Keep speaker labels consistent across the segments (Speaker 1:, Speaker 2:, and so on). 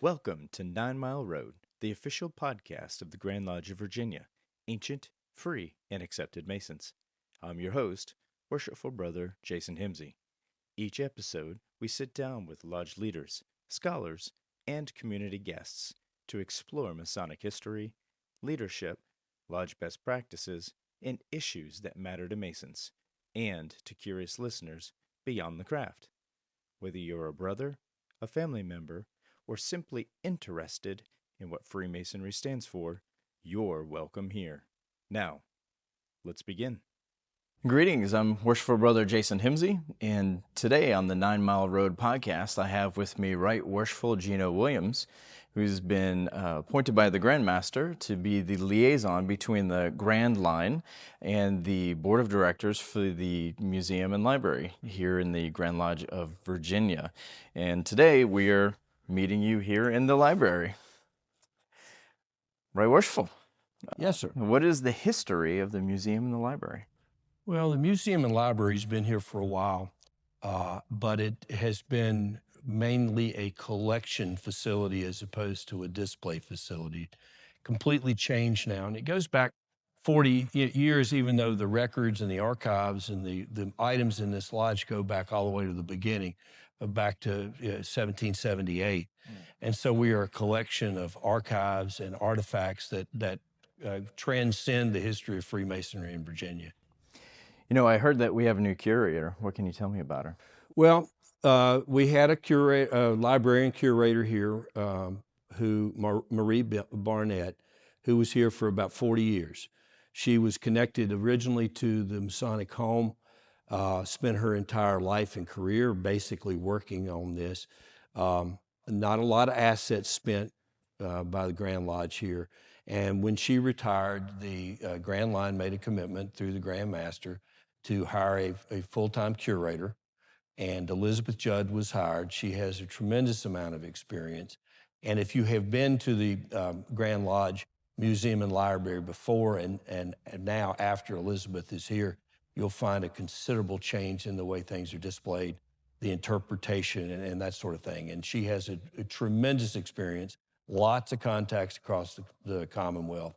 Speaker 1: Welcome to 9 Mile Road, the official podcast of the Grand Lodge of Virginia, ancient, free, and accepted Masons. I'm your host, Worshipful Brother Jason Himsey. Each episode, we sit down with lodge leaders, scholars, and community guests to explore Masonic history, leadership, lodge best practices, and issues that matter to Masons, and to curious listeners beyond the craft. Whether you're a brother, a family member, or simply interested in what Freemasonry stands for, you're welcome here. Now, let's begin. Greetings, I'm Worshipful Brother Jason Himsey, and today on the 9 Mile Road podcast, I have with me Right Worshipful Gino Williams, who's been appointed by the Grand Master to be the liaison between the Grand Line and the Board of Directors for the Museum and Library here in the Grand Lodge of Virginia. And today we are meeting you here in the library. Right Worshipful.
Speaker 2: Yes, sir.
Speaker 1: What is the history of the museum and the library?
Speaker 2: Well, the museum and library has been here for a while, but it has been mainly a collection facility as opposed to a display facility. Completely changed now, and it goes back 40 years, even though the records and the archives and the items in this lodge go back all the way to the beginning, back to 1778. And so we are a collection of archives and artifacts that transcend the history of Freemasonry in Virginia.
Speaker 1: You know, I heard that we have a new curator. What can you tell me about her?
Speaker 2: Well, we had a librarian curator here, Marie Barnett, who was here for about 40 years. She was connected originally to the Masonic home, spent her entire life and career basically working on this. Not a lot of assets spent by the Grand Lodge here. And when she retired, the Grand Line made a commitment through the Grand Master to hire a full-time curator, and Elizabeth Judd was hired. She has a tremendous amount of experience. And if you have been to the Grand Lodge Museum and Library before and now after Elizabeth is here, you'll find a considerable change in the way things are displayed, the interpretation and that sort of thing. And she has a tremendous experience, lots of contacts across the Commonwealth,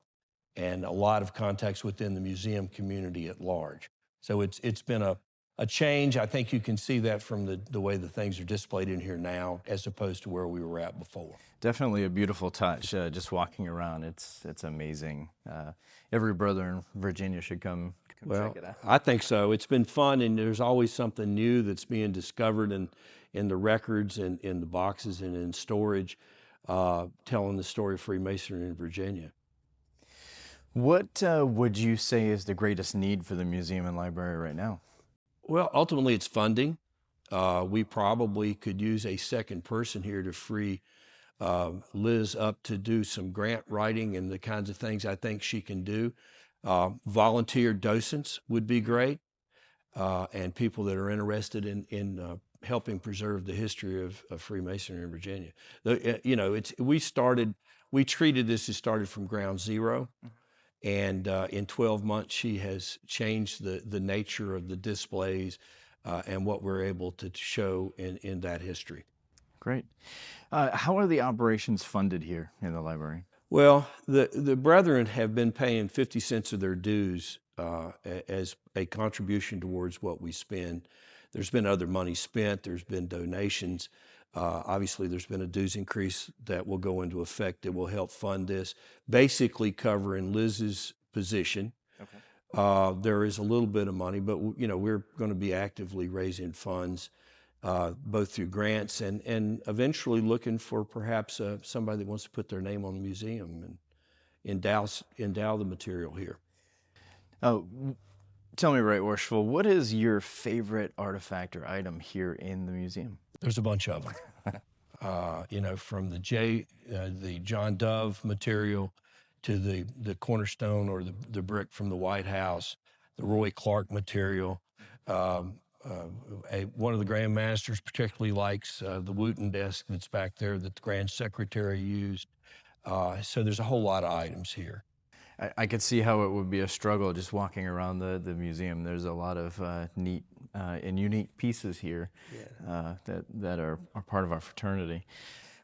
Speaker 2: and a lot of contacts within the museum community at large. So it's been a change. I think you can see that from the way the things are displayed in here now as opposed to where we were at before.
Speaker 1: Definitely a beautiful touch. Just walking around, it's amazing. Every brother in Virginia should come check it out.
Speaker 2: I think so. It's been fun, and there's always something new that's being discovered in the records and in the boxes and in storage, telling the story of Freemasonry in Virginia.
Speaker 1: What would you say is the greatest need for the museum and library right now?
Speaker 2: Well, ultimately, it's funding. We probably could use a second person here to free Liz up to do some grant writing and the kinds of things I think she can do. Volunteer docents would be great, and people that are interested in helping preserve the history of Freemasonry in Virginia. We treated this as started from ground zero. And in 12 months, she has changed the nature of the displays and what we're able to show in that history.
Speaker 1: Great. How are the operations funded here in the library?
Speaker 2: Well, the brethren have been paying 50 cents of their dues as a contribution towards what we spend. There's been other money spent. There's been donations. Obviously, there's been a dues increase that will go into effect that will help fund this, basically covering Liz's position. Okay. There is a little bit of money, but we're going to be actively raising funds, both through grants and eventually looking for perhaps somebody that wants to put their name on the museum and endow the material here.
Speaker 1: Tell me, Right Worshipful, what is your favorite artifact or item here in the museum?
Speaker 2: There's a bunch of them. From the John Dove material to the cornerstone or the brick from the White House, the Roy Clark material. One of the Grand Masters particularly likes the Wooten desk that's back there that the Grand Secretary used. So there's a whole lot of items here.
Speaker 1: I could see how it would be a struggle just walking around the museum. There's a lot of neat and unique pieces here that are part of our fraternity.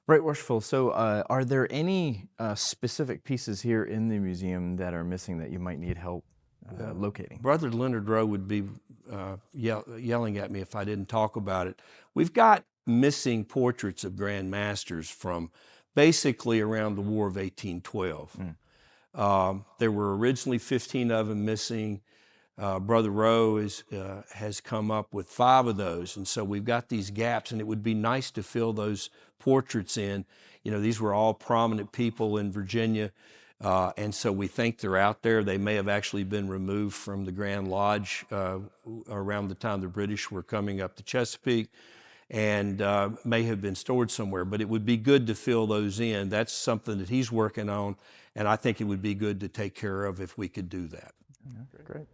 Speaker 1: Right Worshipful. So are there any specific pieces here in the museum that are missing that you might need help locating?
Speaker 2: Brother Leonard Rowe would be yelling at me if I didn't talk about it. We've got missing portraits of Grand Masters from basically around the War of 1812. There were originally 15 of them missing. Brother Rowe has come up with 5 of those, and so we've got these gaps, and it would be nice to fill those portraits in. You know, these were all prominent people in Virginia, and so we think they're out there. They may have actually been removed from the Grand Lodge around the time the British were coming up to Chesapeake, and may have been stored somewhere, but it would be good to fill those in. That's something that he's working on, and I think it would be good to take care of if we could do that.
Speaker 1: Great.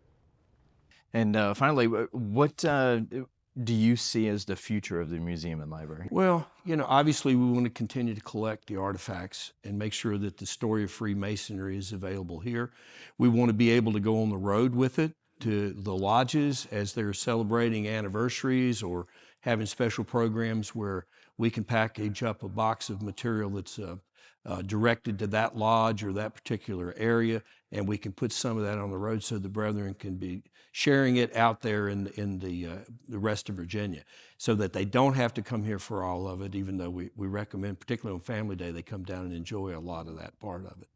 Speaker 1: And finally, what do you see as the future of the museum and library?
Speaker 2: Well, you know, obviously we want to continue to collect the artifacts and make sure that the story of Freemasonry is available here. We want to be able to go on the road with it to the lodges as they're celebrating anniversaries or having special programs where we can package up a box of material that's directed to that lodge or that particular area, and we can put some of that on the road so the brethren can be sharing it out there in the rest of Virginia, so that they don't have to come here for all of it, even though we recommend, particularly on Family Day, they come down and enjoy a lot of that part of it.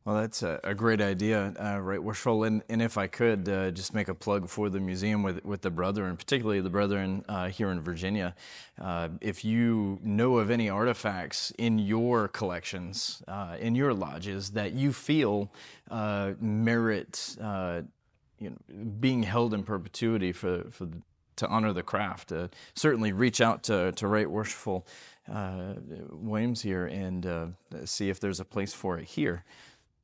Speaker 1: Well, that's a great idea, Right Worshipful. And if I could just make a plug for the museum with the brethren, particularly the brethren here in Virginia. If you know of any artifacts in your collections, in your lodges, that you feel merit being held in perpetuity to honor the craft, certainly reach out to Right Worshipful Williams here and see if there's a place for it here.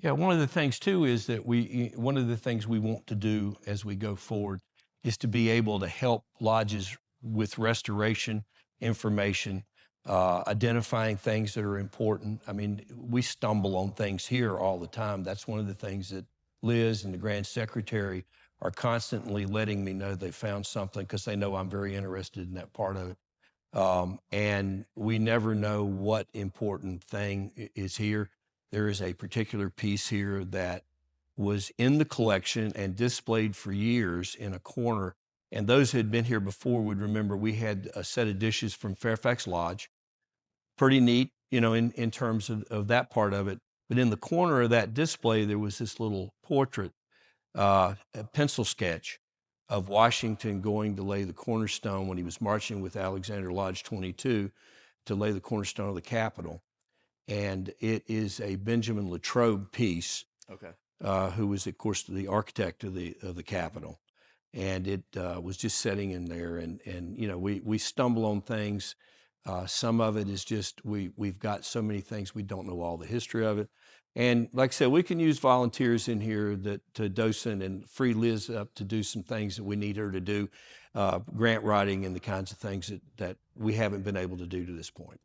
Speaker 2: Yeah, one of the things too is that one of the things we want to do as we go forward is to be able to help lodges with restoration information, identifying things that are important. I mean, we stumble on things here all the time. That's one of the things that Liz and the Grand Secretary are constantly letting me know they found something, because they know I'm very interested in that part of it. And we never know what important thing is here. There is a particular piece here that was in the collection and displayed for years in a corner. And those who had been here before would remember we had a set of dishes from Fairfax Lodge. Pretty neat, you know, in terms of that part of it. But in the corner of that display, there was this little portrait, a pencil sketch of Washington going to lay the cornerstone when he was marching with Alexander Lodge 22 to lay the cornerstone of the Capitol. And it is a Benjamin Latrobe piece, who was, of course, the architect of the Capitol. And it was just sitting in there. And you know, we stumble on things. Some of it is just we've got so many things we don't know all the history of it. And like I said, we can use volunteers in here to docent and free Liz up to do some things that we need her to do, grant writing and the kinds of things that we haven't been able to do to this point.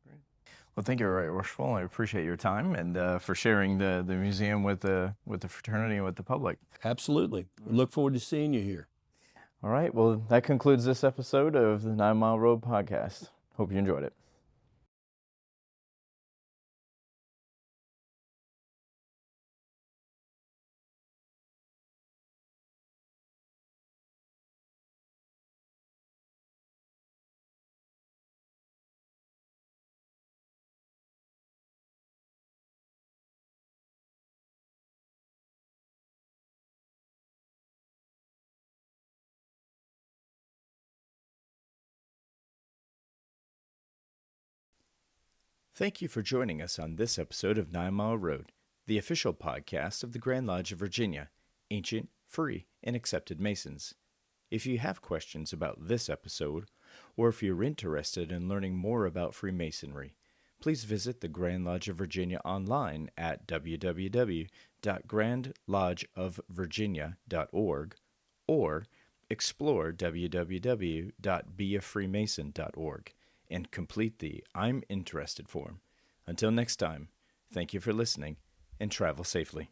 Speaker 1: Well, thank you, Right Worshipful. I appreciate your time and for sharing the museum with the fraternity and with the public.
Speaker 2: Absolutely. We look forward to seeing you here.
Speaker 1: All right. Well, that concludes this episode of the 9 Mile Road podcast. Hope you enjoyed it. Thank you for joining us on this episode of 9 Mile Road, the official podcast of the Grand Lodge of Virginia, ancient, free, and accepted Masons. If you have questions about this episode, or if you're interested in learning more about Freemasonry, please visit the Grand Lodge of Virginia online at www.grandlodgeofvirginia.org or explore www.beafreemason.org. and complete the I'm Interested form. Until next time, thank you for listening and travel safely.